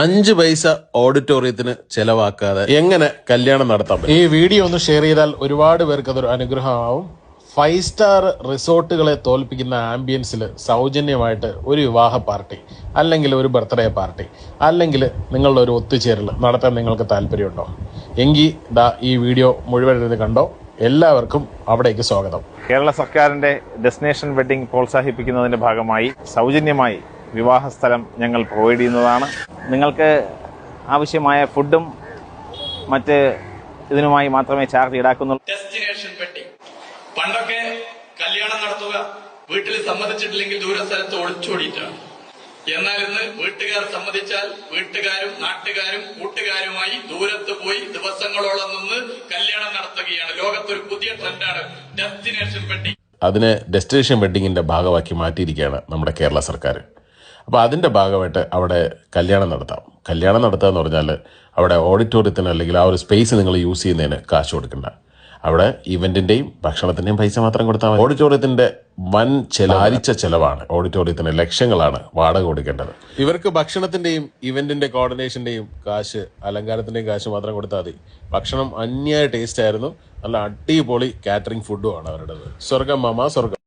5 പൈസ ഓഡിറ്റോറിയത്തിന് ചെലവാക്കാതെ എങ്ങനെ കല്യാണം നടത്താം? ഈ വീഡിയോ ഒന്ന് ഷെയർ ചെയ്താൽ ഒരുപാട് പേർക്ക് അതൊരു അനുഗ്രഹമാവും. 5 സ്റ്റാർ റിസോർട്ടുകളെ തോൽപ്പിക്കുന്ന ആംബിയൻസിൽ സൗജന്യമായിട്ട് ഒരു വിവാഹ പാർട്ടി, അല്ലെങ്കിൽ ഒരു ബർത്ത്ഡേ പാർട്ടി, അല്ലെങ്കിൽ നിങ്ങളുടെ ഒരു ഒത്തുചേരൽ നടത്താൻ നിങ്ങൾക്ക് താല്പര്യമുണ്ടോ? എങ്കിൽ ഈ വീഡിയോ മുഴുവൻ കണ്ടോ. എല്ലാവർക്കും അവിടേക്ക് സ്വാഗതം. കേരള സർക്കാരിന്റെ ഡെസ്റ്റിനേഷൻ വെഡിങ് പ്രോത്സാഹിപ്പിക്കുന്നതിന്റെ ഭാഗമായി സൗജന്യമായി വിവാഹ സ്ഥലം ഞങ്ങൾ പ്രൊവൈഡ് ചെയ്യുന്നതാണ്. നിങ്ങൾക്ക് ആവശ്യമായ ഫുഡും മറ്റ് ഇതിനുമായി മാത്രമേ ചാർജ് ഈടാക്കുന്നുള്ളൂ. ഡെസ്റ്റിനേഷൻ വെഡിങ് പണ്ടൊക്കെ കല്യാണം നടത്തുക വീട്ടിൽ സമ്മതിച്ചിട്ടില്ലെങ്കിൽ ദൂര സ്ഥലത്ത് ഒളിച്ചോടിയിട്ടാണ്. എന്നാൽ ഇന്ന് വീട്ടുകാർ സമ്മതിച്ചാൽ വീട്ടുകാരും നാട്ടുകാരും കൂട്ടുകാരുമായി ദൂരത്ത് പോയി ദിവസങ്ങളോളം നിന്ന് കല്യാണം നടത്തുകയാണ്. ലോകത്തൊരു പുതിയ ട്രെൻഡാണ് ഡെസ്റ്റിനേഷൻ വെഡിങ്. അതിനെ ഡെസ്റ്റിനേഷൻ വെഡിങ്ങിന്റെ ഭാഗമാക്കി മാറ്റിയിരിക്കുകയാണ് നമ്മുടെ കേരള സർക്കാർ. അപ്പോൾ അതിന്റെ ഭാഗമായിട്ട് അവിടെ കല്യാണം നടത്താം. കല്യാണം നടത്തുക എന്ന് പറഞ്ഞാൽ അവിടെ ഓഡിറ്റോറിയത്തിന് അല്ലെങ്കിൽ ആ ഒരു സ്പേസ് നിങ്ങൾ യൂസ് ചെയ്യുന്നതിന് കാശ് കൊടുക്കണ്ട. അവിടെ ഇവന്റിന്റെയും ഭക്ഷണത്തിന്റെയും പൈസ മാത്രം കൊടുത്താൽ മതി. ഓഡിറ്റോറിയത്തിന്റെ വൻ ഭാരിച്ച ചെലവാണ്. ഓഡിറ്റോറിയത്തിന് ലക്ഷങ്ങളാണ് വാടക കൊടുക്കേണ്ടത്. ഇവർക്ക് ഭക്ഷണത്തിന്റെയും ഇവന്റിന്റെ കോർഡിനേഷന്റെയും കാശ്, അലങ്കാരത്തിന്റെയും കാശ് മാത്രം കൊടുത്താൽ മതി. ഭക്ഷണം അന്യായ ടേസ്റ്റ് ആയിരുന്നു. നല്ല അടിപൊളി കാറ്ററിംഗ് ഫുഡും ആണ് അവരുടേത്. സ്വർഗം മാമ സ്വർഗം.